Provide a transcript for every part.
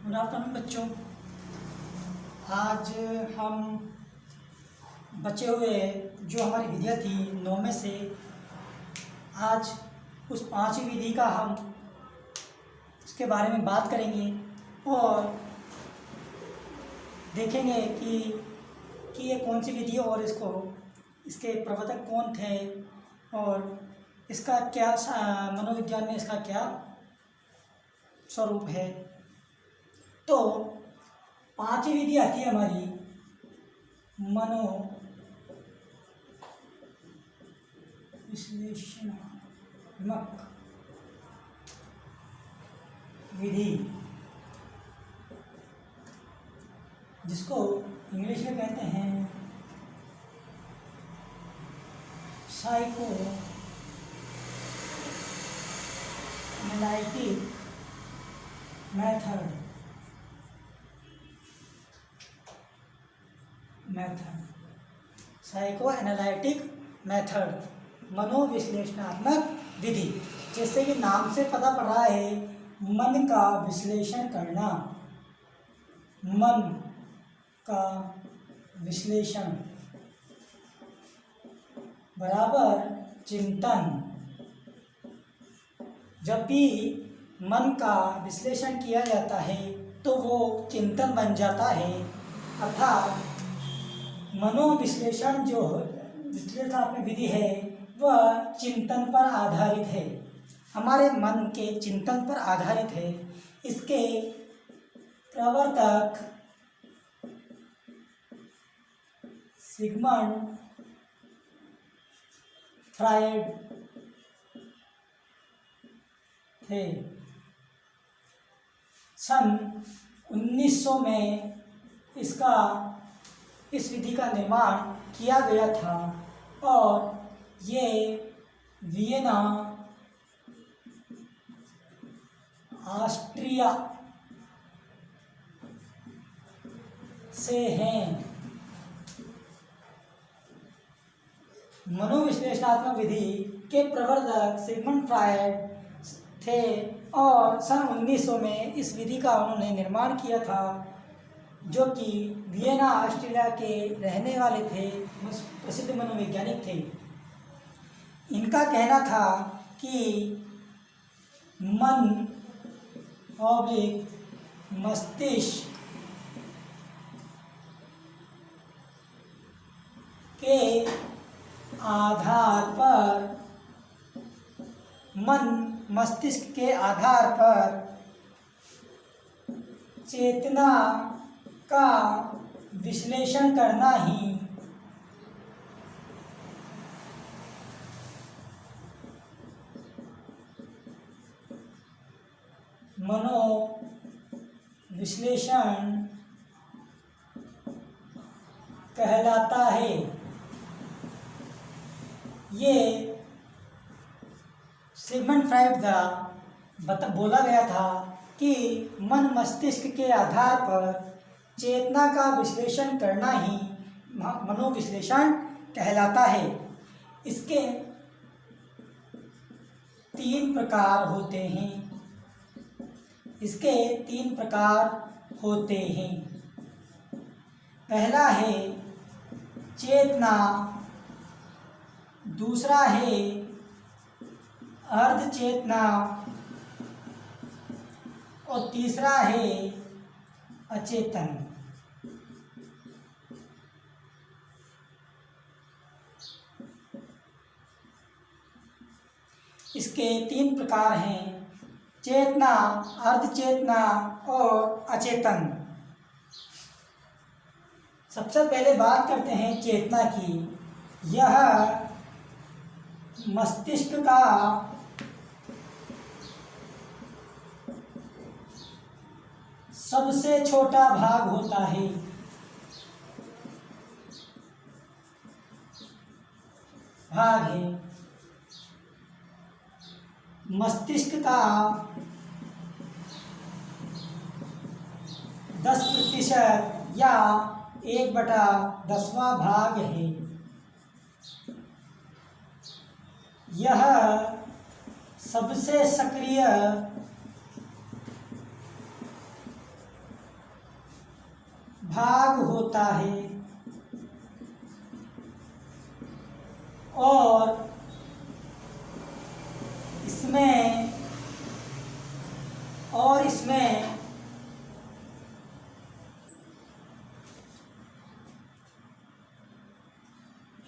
Good afternoon बच्चों। आज हम बचे हुए जो हमारी विधियाँ थी 9 में से आज उस 5वीं विधि का हम उसके बारे में बात करेंगे और देखेंगे कि ये कौन सी विधि है और इसके प्रवर्तक कौन थे और इसका क्या मनोविज्ञान में इसका क्या स्वरूप है। तो 5वीं विधि आती है हमारी मनोविश्लेषणात्मक विधि, जिसको इंग्लिश में कहते हैं psychoanalytic psychoanalytic method, मनोविश्लेषणात्मक विधि। जैसे कि नाम से पता पड़ रहा है, मन का विश्लेषण करना, मन का विश्लेषण बराबर चिंतन। जब भी मन का विश्लेषण किया जाता है तो वो चिंतन बन जाता है, अर्थात मनोविश्लेषण जो विश्लेषणात्मक विधि है वह चिंतन पर आधारित है, हमारे मन के चिंतन पर आधारित है। इसके प्रवर्तक सिगमंड फ्रायड थे। सन 1900 में इस विधि का निर्माण किया गया था और ये वियना ऑस्ट्रिया से हैं। मनोविश्लेषणात्मक विधि के प्रवर्तक सिगमंड फ्रायड थे और सन 1900 में इस विधि का उन्होंने निर्माण किया था, जो कि वियना ऑस्ट्रिया के रहने वाले थे, प्रसिद्ध मनोवैज्ञानिक थे। इनका कहना था कि मन और मस्तिष्क के आधार पर मस्तिष्क के आधार पर चेतना का विश्लेषण करना ही मनोविश्लेषण कहलाता है। ये सिगमंड फ्रायड द्वारा बोला गया था कि मन मस्तिष्क के आधार पर चेतना का विश्लेषण करना ही मनोविश्लेषण कहलाता है। इसके 3 प्रकार होते हैं। पहला है चेतना, दूसरा है अर्ध चेतना और तीसरा है अचेतन। इसके 3 प्रकार हैं, चेतना, अर्धचेतना और अचेतन। सबसे पहले बात करते हैं चेतना की। यह मस्तिष्क का सबसे छोटा भाग होता है। मस्तिष्क का 10% या 1/10वां भाग है। यह सबसे सक्रिय भाग होता है और इसमें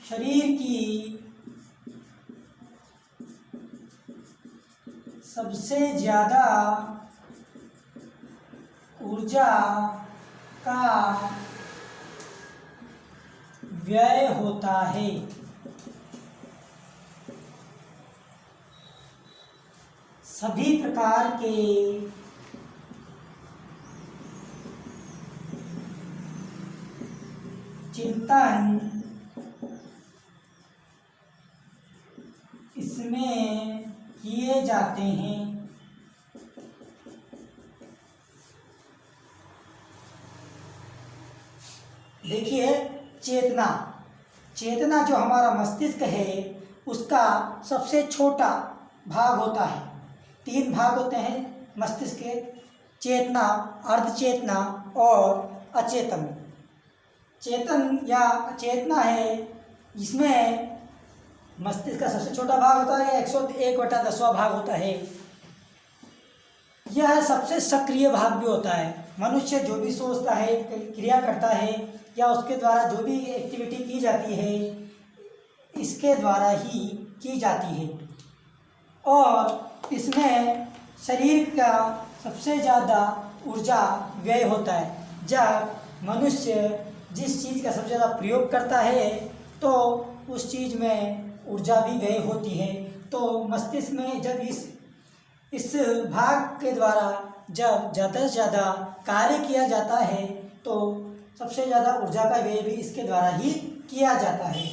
शरीर की सबसे ज़्यादा ऊर्जा का व्यय होता है। सभी प्रकार के चिंतन इसमें किए जाते हैं। देखिए, चेतना जो हमारा मस्तिष्क है उसका सबसे छोटा भाग होता है। 3 भाग होते हैं मस्तिष्क के: चेतना, अर्धचेतना और अचेतन। चेतन या चेतना है, इसमें मस्तिष्क का सबसे छोटा भाग होता है, 101/10वां भाग होता है। यह सबसे सक्रिय भाग भी होता है। मनुष्य जो भी सोचता है, क्रिया करता है या उसके द्वारा जो भी एक्टिविटी की जाती है, इसके द्वारा ही की जाती है। और इसमें शरीर का सबसे ज़्यादा ऊर्जा व्यय होता है। जब मनुष्य जिस चीज़ का सबसे ज़्यादा प्रयोग करता है तो उस चीज़ में ऊर्जा भी व्यय होती है। तो मस्तिष्क में जब इस भाग के द्वारा जब ज़्यादा से ज़्यादा कार्य किया जाता है तो सबसे ज़्यादा ऊर्जा का व्यय भी इसके द्वारा ही किया जाता है।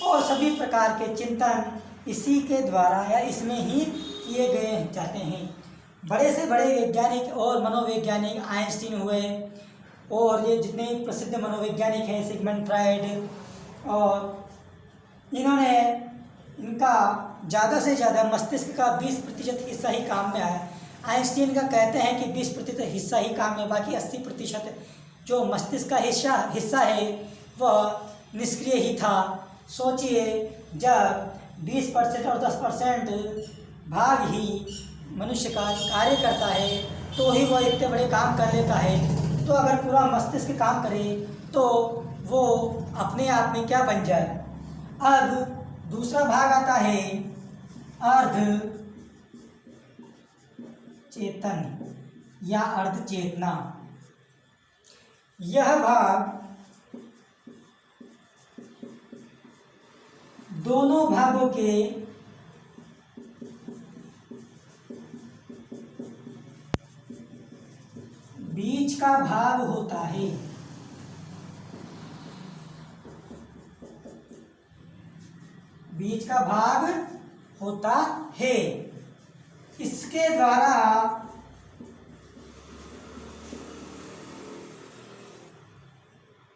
और सभी प्रकार के चिंतन इसी के द्वारा या इसमें ही किए गए जाते हैं। बड़े से बड़े वैज्ञानिक और मनोवैज्ञानिक आइंस्टीन हुए, और ये जितने प्रसिद्ध मनोवैज्ञानिक हैं, सिगमंड फ्राइड, और इन्होंने इनका ज़्यादा से ज़्यादा मस्तिष्क का 20% हिस्सा ही काम में आया। आइंस्टीन का कहते हैं कि 20% हिस्सा ही काम में, बाकी 80% जो मस्तिष्क का हिस्सा है वह निष्क्रिय ही था। सोचिए, जब 20% और 10% भाग ही मनुष्य का कार्य करता है तो ही वह इतने बड़े काम कर लेता है। तो अगर पूरा मस्तिष्क काम करे तो वो अपने आप में क्या बन जाए। अब दूसरा भाग आता है अर्ध चेतन या अर्धचेतना। यह भाग दोनों भागों के बीच का भाग होता है। बीच का भाग होता है। इसके द्वारा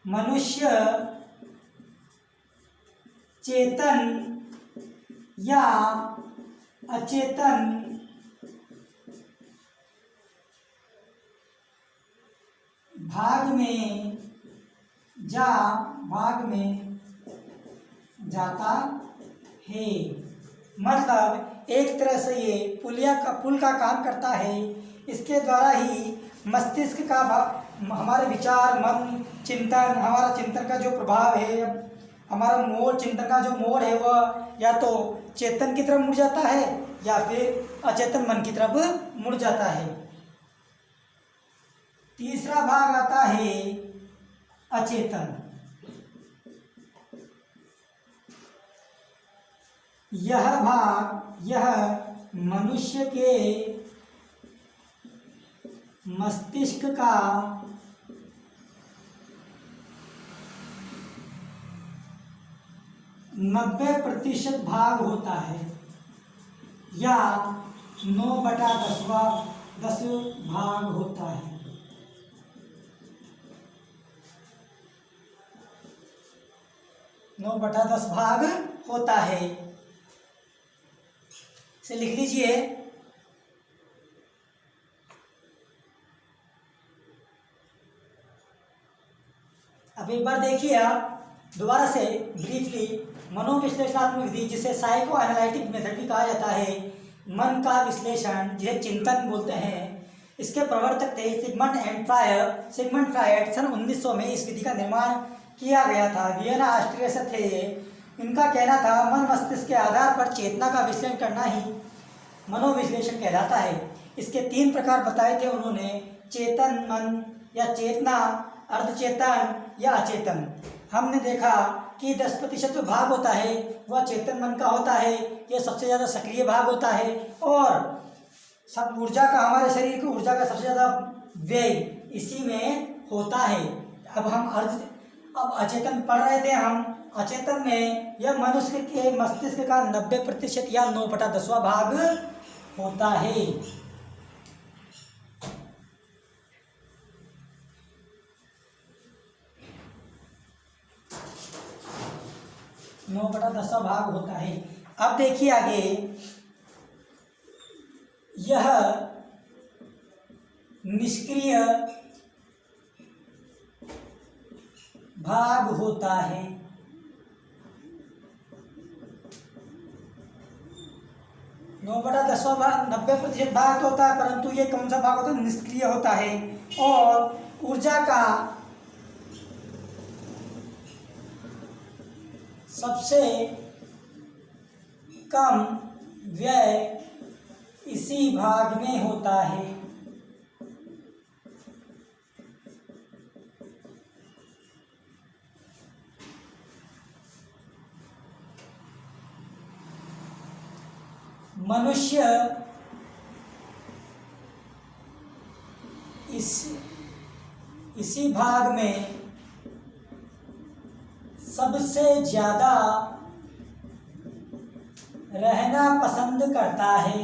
मनुष्य चेतन या अचेतन भाग में जाता है। मतलब एक तरह से ये पुल का काम करता है। इसके द्वारा ही मस्तिष्क का हमारे विचार, मन, चिंतन, हमारा चिंतन का जो प्रभाव है, हमारा चिंतन का जो मोड़ है वह या तो चेतन की तरफ मुड़ जाता है या फिर अचेतन मन की तरफ मुड़ जाता है। तीसरा भाग आता है अचेतन। यह मनुष्य के मस्तिष्क का 90% भाग होता है या 9/10 भाग होता है। 9/10 भाग होता है। इसे लिख लीजिए। अब एक बार देखिए आप दोबारा से ब्रीफली, मनोविश्लेषणात्मक विधि जिसे साइको एनालिटिक मेथड भी कहा जाता है, मन का विश्लेषण जिसे चिंतन बोलते हैं, इसके प्रवर्तक थे सिगमंड फ्रायड। सन 1900 में इस विधि का निर्माण किया गया था। वियना ऑस्ट्रिया से थे। इनका कहना था मन मस्तिष्क के आधार पर चेतना का विश्लेषण करना ही मनोविश्लेषण कहलाता है। इसके 3 प्रकार बताए थे उन्होंने, चेतन मन या चेतना, अर्धचेतन या अचेतन। हमने देखा कि 10% जो भाग होता है वह चेतन मन का होता है, यह सबसे ज़्यादा सक्रिय भाग होता है, और सब ऊर्जा का, हमारे शरीर की ऊर्जा का सबसे ज़्यादा व्यय इसी में होता है। अब अचेतन पढ़ रहे थे हम। अचेतन में यह मनुष्य के मस्तिष्क का 90% या 9/10वां भाग होता है। 9/10वां भाग होता है। अब देखिए आगे, यह निष्क्रिय भाग होता है। 9/10वां भाग 90% भाग होता है, परंतु ये कौन सा भाग होता है? निष्क्रिय होता है। और ऊर्जा का सबसे कम व्यय इसी भाग में होता है। मनुष्य इसी भाग में सबसे ज़्यादा रहना पसंद करता है।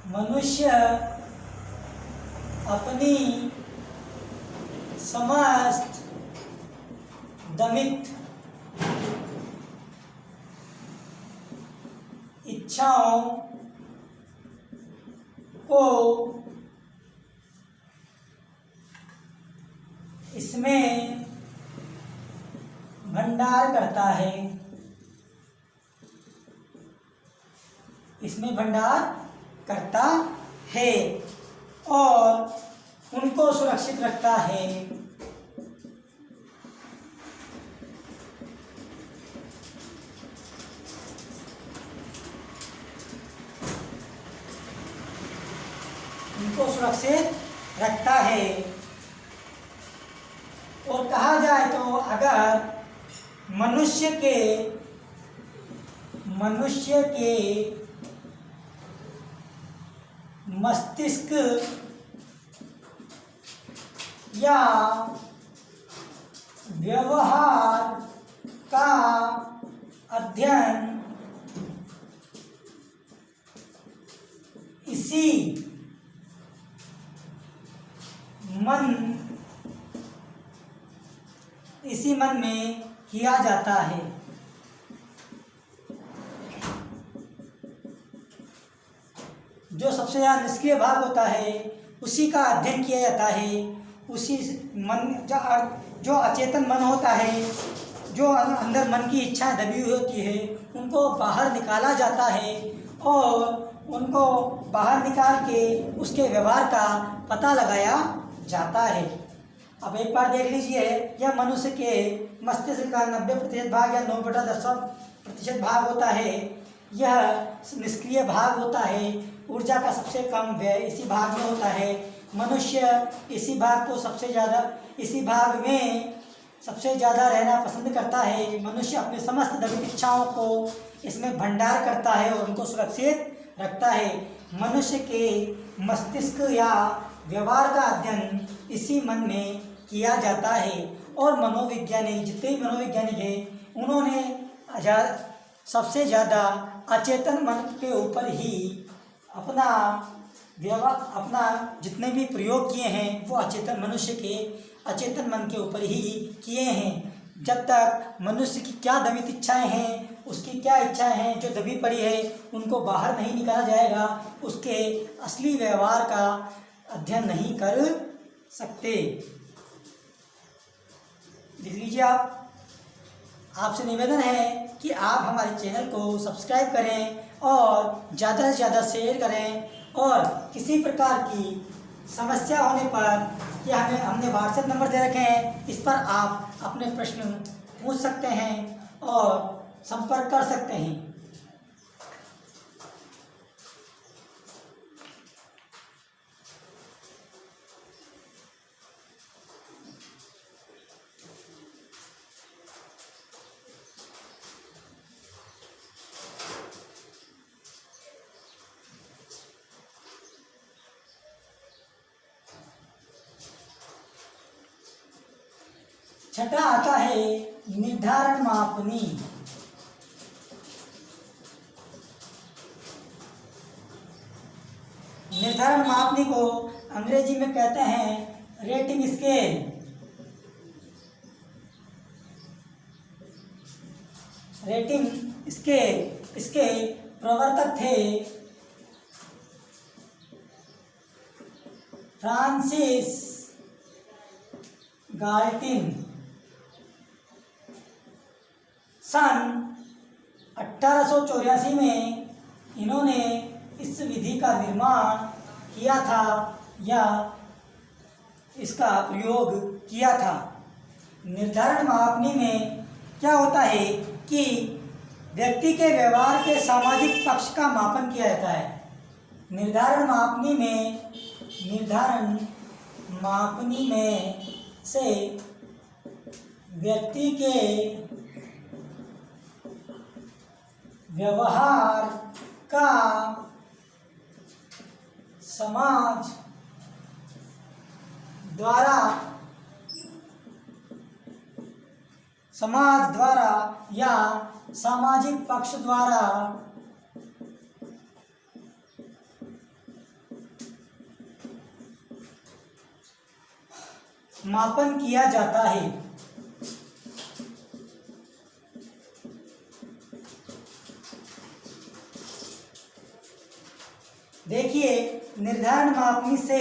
मनुष्य अपनी समस्त दमित इच्छाओं को इसमें भंडार करता है। इसमें भंडार करता है और उनको सुरक्षित रखता है। उनको सुरक्षित रखता है। और कहा जाए तो अगर मनुष्य के मस्तिष्क या व्यवहार का अध्ययन इसी मन में किया जाता है। जो सबसे ज़्यादा निष्क्रिय भाग होता है उसी का अध्ययन किया जाता है। उसी मन जो अचेतन मन होता है, जो अंदर मन की इच्छाएं दबी हुई होती है, उनको बाहर निकाला जाता है और उनको बाहर निकाल के उसके व्यवहार का पता लगाया जाता है। अब एक बार देख लीजिए, यह मनुष्य के मस्तिष्क का 90% भाग या 9/10% भाग होता है। यह निष्क्रिय भाग होता है। ऊर्जा का सबसे कम व्यय इसी भाग में होता है। मनुष्य इसी भाग में सबसे ज़्यादा रहना पसंद करता है। मनुष्य अपनी समस्त दबित इच्छाओं को इसमें भंडार करता है और उनको सुरक्षित रखता है। मनुष्य के मस्तिष्क या व्यवहार का अध्ययन इसी मन में किया जाता है। और मनोवैज्ञानिक, जितने भी मनोवैज्ञानिक हैं, उन्होंने सबसे ज़्यादा अचेतन मन के ऊपर ही अपना जितने भी प्रयोग किए हैं वो मनुष्य के अचेतन मन के ऊपर ही किए हैं। जब तक मनुष्य की क्या दमित इच्छाएं हैं उसकी क्या इच्छाएं हैं जो दबी पड़ी है उनको बाहर नहीं निकाला जाएगा, उसके असली व्यवहार का अध्ययन नहीं कर सकते। लिख लीजिए आप। आपसे निवेदन है कि आप हमारे चैनल को सब्सक्राइब करें और ज़्यादा से ज़्यादा शेयर करें, और किसी प्रकार की समस्या होने पर या हमने व्हाट्सएप नंबर दे रखे हैं, इस पर आप अपने प्रश्न पूछ सकते हैं और संपर्क कर सकते हैं। छठा आता है निर्धारण मापनी। निर्धारण मापनी को अंग्रेजी में कहते हैं रेटिंग स्केल। रेटिंग स्केल, इसके प्रवर्तक थे फ्रांसिस गाल्टिन। सन 1884 में इन्होंने इस विधि का निर्माण किया था या इसका प्रयोग किया था। निर्धारण मापनी में क्या होता है कि व्यक्ति के व्यवहार के सामाजिक पक्ष का मापन किया जाता है। निर्धारण मापनी में से व्यक्ति के व्यवहार का समाज द्वारा या सामाजिक पक्ष द्वारा मापन किया जाता है। देखिए, निर्धारण मापनी से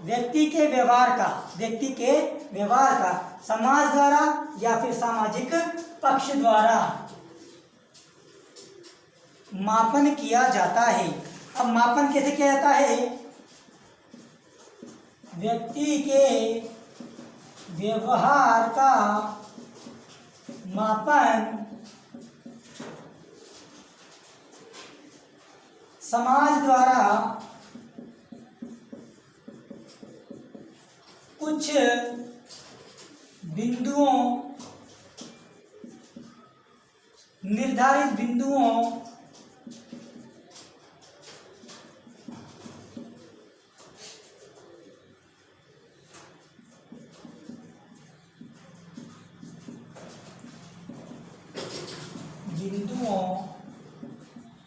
व्यक्ति के व्यवहार का समाज द्वारा या फिर सामाजिक पक्ष द्वारा मापन किया जाता है। अब मापन कैसे किया जाता है? व्यक्ति के व्यवहार का मापन समाज द्वारा कुछ निर्धारित बिंदुओं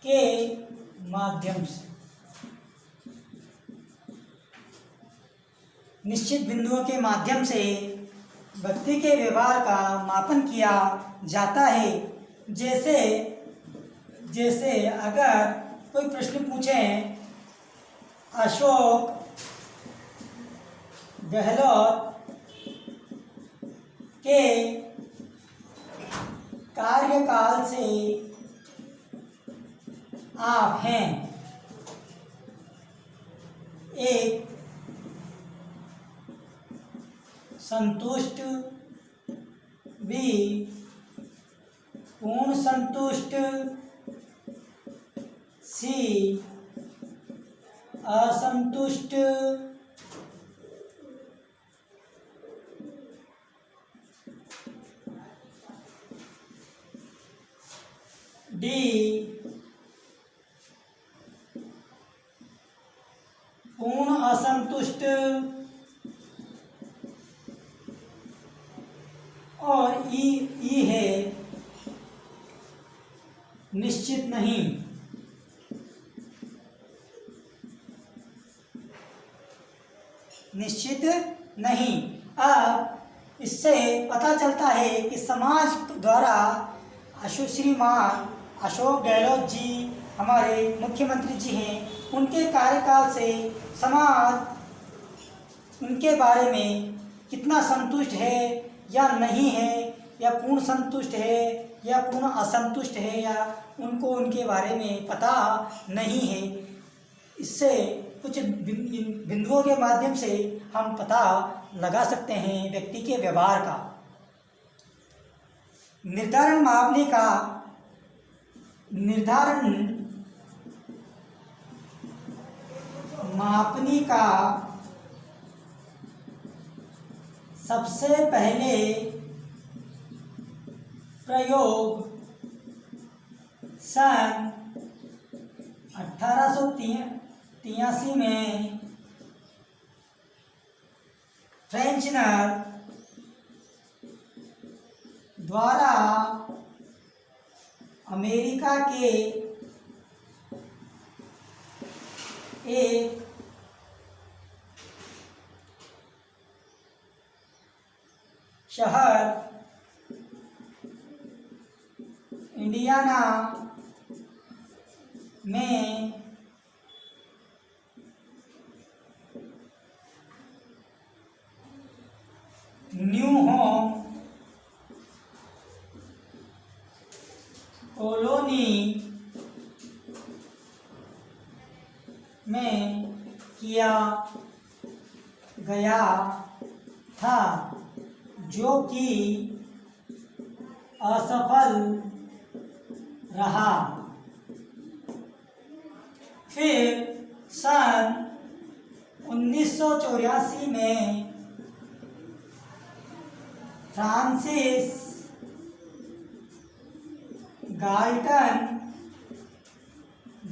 के माध्यम से, निश्चित बिंदुओं के माध्यम से व्यक्ति के व्यवहार का मापन किया जाता है। जैसे अगर कोई प्रश्न पूछे, अशोक गहलोत के कार्यकाल से आप हैं एक संतुष्ट भी पूर्ण संतुष्ट सी असंतुष्ट डी पूर्ण असंतुष्ट और ई है निश्चित नहीं। निश्चित नहीं। अब इससे पता चलता है कि समाज द्वारा श्रीमान अशोक गहलोत जी हमारे मुख्यमंत्री जी हैं, उनके कार्यकाल से समाज उनके बारे में कितना संतुष्ट है या नहीं है, या पूर्ण संतुष्ट है या पूर्ण असंतुष्ट है, या उनको उनके बारे में पता नहीं है। इससे कुछ बिंदुओं के माध्यम से हम पता लगा सकते हैं व्यक्ति के व्यवहार का। निर्धारण मापने का सबसे पहले प्रयोग सन 1883 में फ्रेंचनर द्वारा अमेरिका के एक शहर इंडियाना में न्यू होम कॉलोनी में किया गया था, जो कि असफल रहा। फिर सन 1984 में फ्रांसिस गाल्टन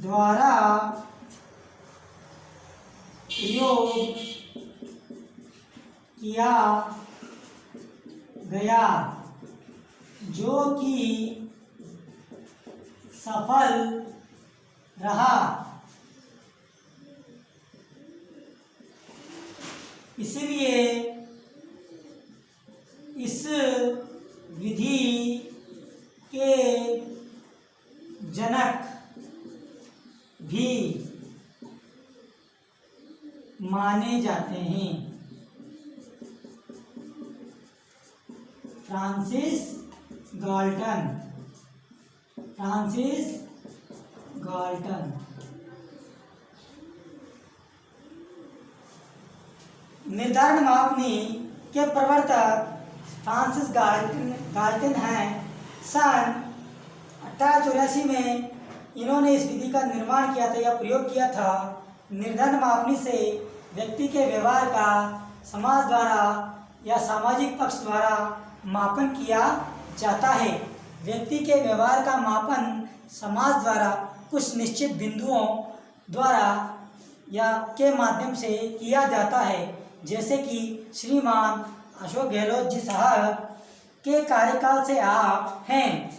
द्वारा प्रयोग किया गया, जो कि सफल रहा। इसलिए इस विधि के जनक भी माने जाते हैं। फ्रांसिस गाल्टन निर्धारण मापनी के प्रवर्तक फ्रांसिस गाल्टन हैं। सन 1884 में इन्होंने इस विधि का निर्माण किया था या प्रयोग किया था। निर्धारण मापनी से व्यक्ति के व्यवहार का समाज द्वारा या सामाजिक पक्ष द्वारा मापन किया जाता है। व्यक्ति के व्यवहार का मापन समाज द्वारा कुछ निश्चित बिंदुओं द्वारा या के माध्यम से किया जाता है, जैसे कि श्रीमान अशोक गहलोत जी साहब के कार्यकाल से आप हैं,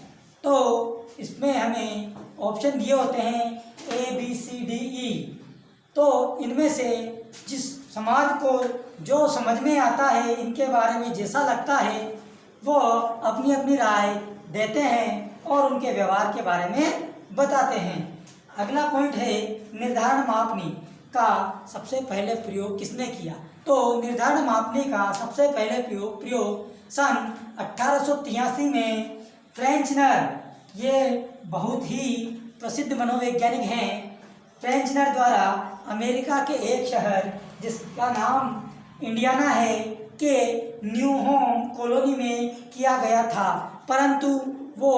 तो इसमें हमें ऑप्शन दिए होते हैं ABCDE। तो इनमें से जिस समाज को जो समझ में आता है, इनके बारे में जैसा लगता है, वो अपनी अपनी राय देते हैं और उनके व्यवहार के बारे में बताते हैं। अगला पॉइंट है निर्धारण मापनी का सबसे पहले प्रयोग किसने किया। तो निर्धारण मापने का सबसे पहले प्रयोग सन 1883 में फ्रेंचनर, ये बहुत ही प्रसिद्ध मनोवैज्ञानिक हैं, फ्रेंचनर द्वारा अमेरिका के एक शहर जिसका नाम इंडियाना है के न्यू होम कॉलोनी में किया गया था, परंतु वो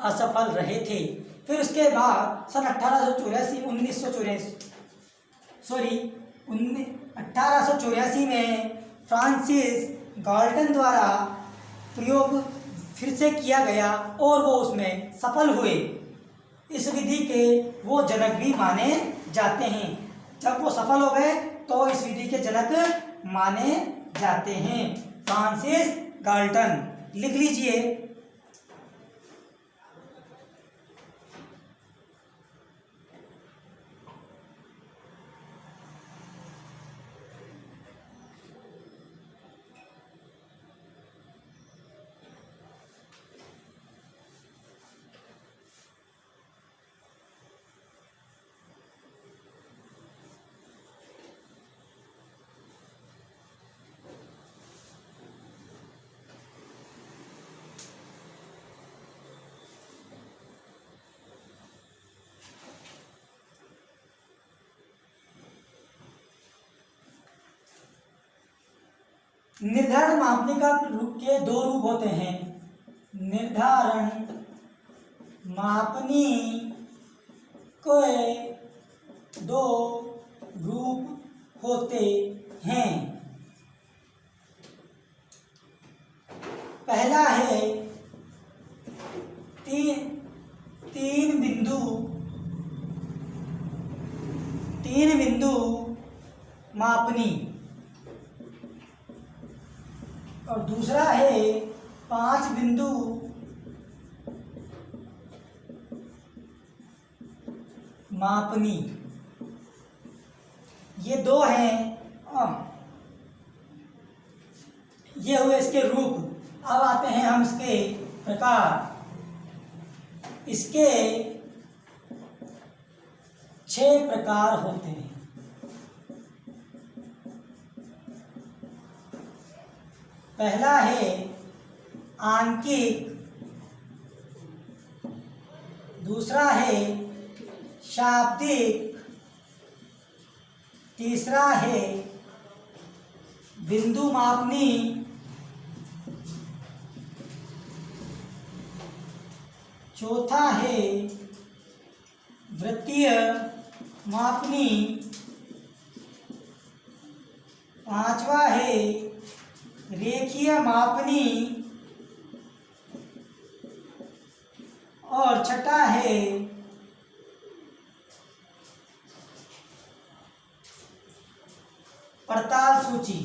असफल रहे थे। फिर उसके बाद सन 1884 में फ्रांसिस गाल्टन द्वारा प्रयोग फिर से किया गया और वो उसमें सफल हुए। इस विधि के वो जनक भी माने जाते हैं। जब वो सफल हो गए तो इस विधि के जनक माने जाते हैं। फ्रांसिस गाल्टन लिख लीजिए। निर्धारण मापने का रूप के दो रूप होते हैं। निर्धारण मापनी के दो रूप होते हैं। पहला है तीन बिंदु मापनी और दूसरा है 5 बिंदु मापनी। ये दो हैं। ये हुए इसके रूप। अब आते हैं हम इसके प्रकार। इसके 6 प्रकार होते हैं। पहला है आंकिक, दूसरा है शाब्दिक, तीसरा है बिंदु मापनी, चौथा है वृत्तीय मापनी, पांचवा है रेखीय मापनी और छठा है पड़ताल सूची।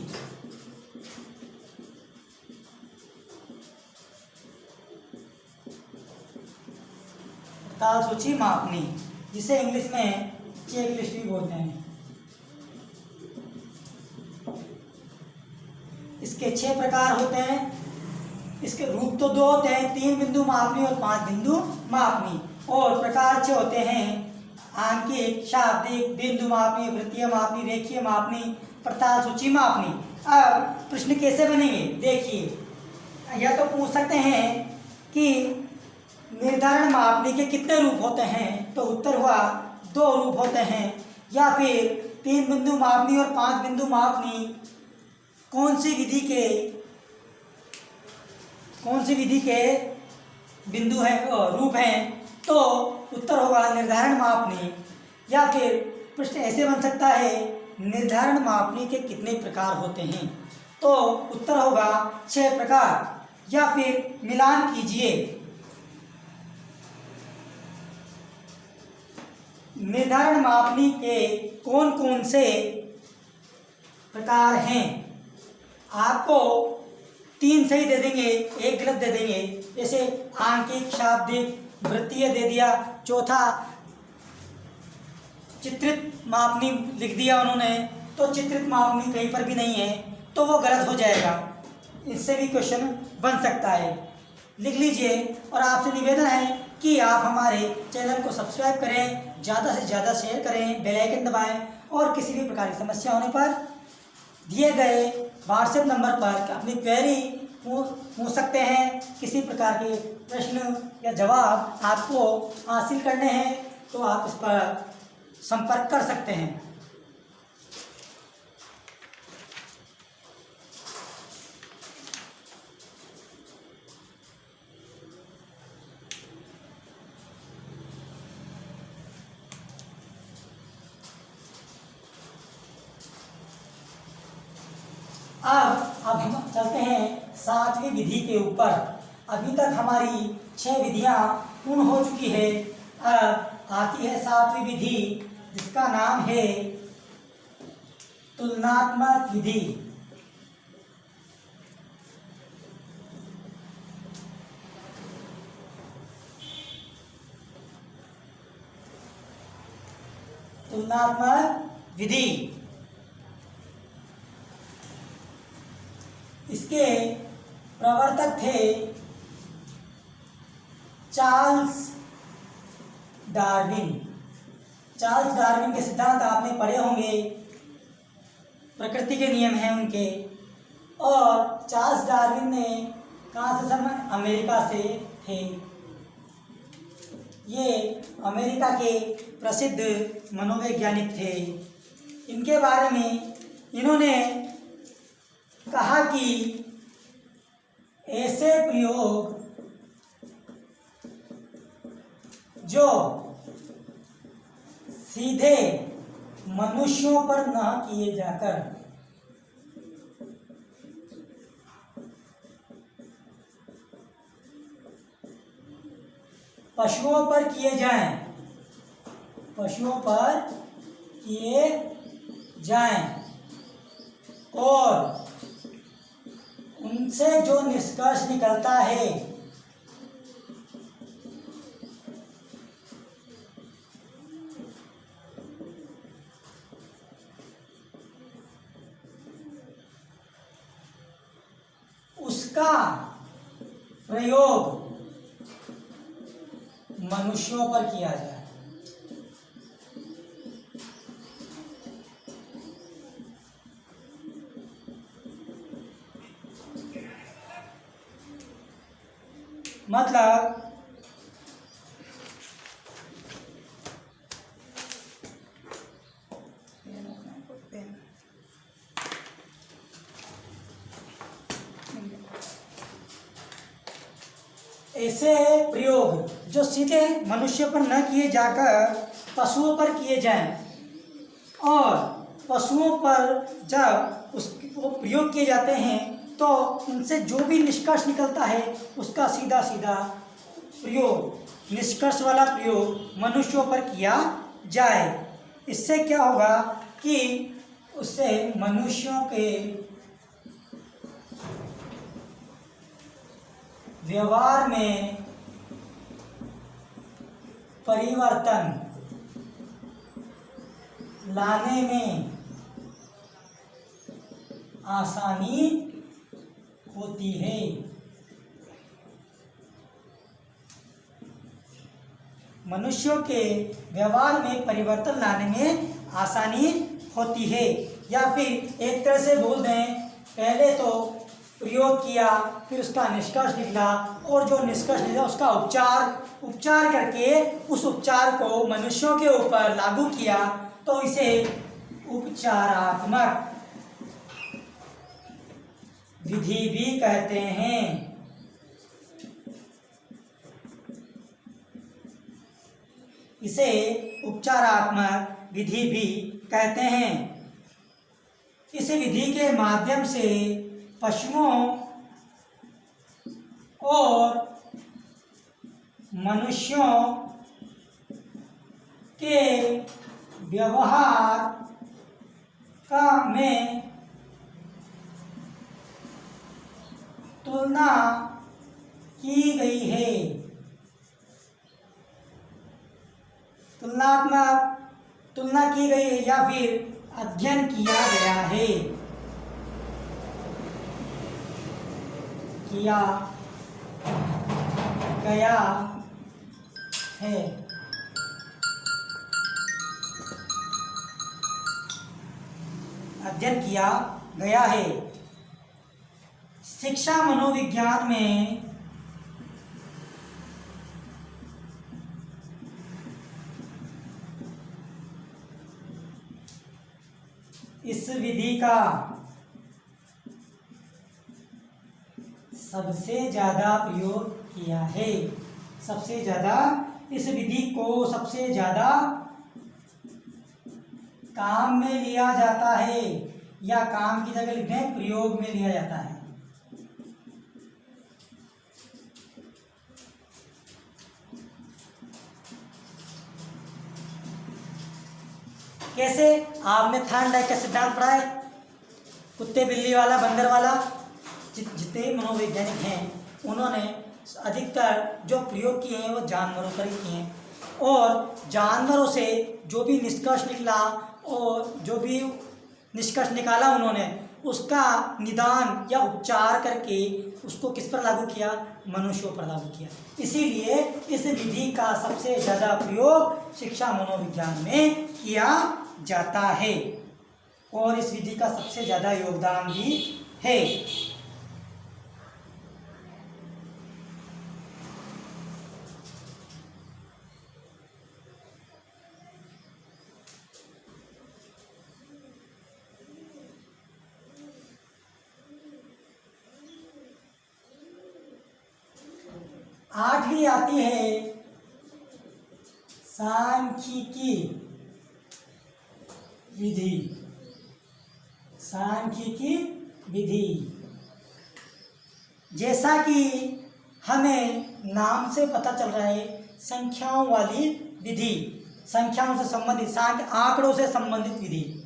पड़ताल सूची मापनी, जिसे इंग्लिश में चेक लिस्ट भी बोलते हैं। इसके 6 प्रकार होते हैं। इसके रूप तो 2 होते हैं, 3 बिंदु मापनी और 5 बिंदु मापनी। और प्रकार 6 होते हैं, आंकिक, शाब्दिक, बिंदु मापनी, वृत्तीय मापनी, रेखीय मापनी, पड़ताल सूची मापनी। अब प्रश्न कैसे बनेंगे देखिए। या तो पूछ सकते हैं कि निर्धारण मापनी के कितने रूप होते हैं, तो उत्तर हुआ 2 रूप होते हैं। या फिर 3 बिंदु मापनी और 5 बिंदु मापनी कौन सी विधि के बिंदु हैं, रूप हैं, तो उत्तर होगा निर्धारण मापनी। या फिर प्रश्न ऐसे बन सकता है, निर्धारण मापनी के कितने प्रकार होते हैं, तो उत्तर होगा 6 प्रकार। या फिर मिलान कीजिए, निर्धारण मापनी के कौन कौन से प्रकार हैं। आपको 3 सही दे देंगे, 1 गलत दे देंगे। जैसे आंकिक, शाब्दिक, वृत्तीय दे दिया, चौथा चित्रित मापनी लिख दिया उन्होंने, तो चित्रित मापनी कहीं पर भी नहीं है, तो वो गलत हो जाएगा। इससे भी क्वेश्चन बन सकता है। लिख लीजिए। और आपसे निवेदन है कि आप हमारे चैनल को सब्सक्राइब करें, ज़्यादा से ज़्यादा शेयर करें, बेल आइकन दबाएं और किसी भी प्रकार की समस्या होने पर दिए गए व्हाट्सएप नंबर पर अपनी क्वेरी पूछ सकते हैं। किसी प्रकार के प्रश्न या जवाब आपको हासिल करने हैं तो आप इस पर संपर्क कर सकते हैं। अब हम चलते हैं 7वीं विधि के ऊपर। अभी तक हमारी 6 विधियां पूर्ण हो चुकी है। अब आती है 7वीं विधि, जिसका नाम है तुलनात्मक विधि। तुलनात्मक विधि, इसके प्रवर्तक थे चार्ल्स डार्विन। चार्ल्स डार्विन के सिद्धांत आपने पढ़े होंगे, प्रकृति के नियम हैं उनके। और चार्ल्स डार्विन ने कहाँ से जन्म? अमेरिका से थे। ये अमेरिका के प्रसिद्ध मनोवैज्ञानिक थे। इनके बारे में इन्होंने कहा कि ऐसे प्रयोग जो सीधे मनुष्यों पर न किए जाकर पशुओं पर किए जाएं, पशुओं पर किए जाएं और उनसे जो निष्कर्ष निकलता है उसका प्रयोग मनुष्यों पर किया जाए। मतलब ऐसे प्रयोग जो सीधे मनुष्य पर न किए जाकर पशुओं पर किए जाएं और पशुओं पर जब वो प्रयोग किए जाते हैं तो उनसे जो भी निष्कर्ष निकलता है उसका सीधा सीधा प्रयोग, निष्कर्ष वाला प्रयोग मनुष्यों पर किया जाए। इससे क्या होगा कि उससे मनुष्यों के व्यवहार में परिवर्तन लाने में आसानी होती है। मनुष्यों के व्यवहार में परिवर्तन लाने में आसानी होती है। या फिर एक तरह से बोल दें, पहले तो प्रयोग किया, फिर उसका निष्कर्ष निकला और जो निष्कर्ष निकला उसका उपचार करके उस उपचार को मनुष्यों के ऊपर लागू किया तो इसे उपचारात्मक विधि भी कहते हैं। इसे उपचारात्मक विधि भी कहते हैं। इस विधि के माध्यम से पशुओं और मनुष्यों के व्यवहार का में तुलना की गई है। तुलना की गई है या फिर अध्ययन किया गया है। किया गया है। अध्ययन किया गया है। शिक्षा मनोविज्ञान में इस विधि का सबसे ज़्यादा प्रयोग किया है। सबसे ज़्यादा इस विधि को सबसे ज़्यादा काम में लिया जाता है या काम की जगह लिखते हैं प्रयोग में लिया जाता है। कैसे? आपने थार्नडाइक का सिद्धांत पढ़ा है, कुत्ते बिल्ली वाला, बंदर वाला। जितने भी मनोवैज्ञानिक हैं उन्होंने अधिकतर जो प्रयोग किए हैं वो जानवरों पर ही किए हैं और जानवरों से जो भी निष्कर्ष निकला और जो भी निष्कर्ष निकाला उन्होंने उसका निदान या उपचार करके उसको किस पर लागू किया? मनुष्यों पर लागू किया। इसीलिए इस विधि का सबसे ज़्यादा प्रयोग शिक्षा मनोविज्ञान में किया जाता है और इस विधि का सबसे ज़्यादा योगदान भी है। आठवीं आती है सांख्यिकी विधि। सांख्यिकी विधि, जैसा कि हमें नाम से पता चल रहा है, संख्याओं वाली विधि, संख्याओं से संबंधित, आंकड़ों से संबंधित विधि।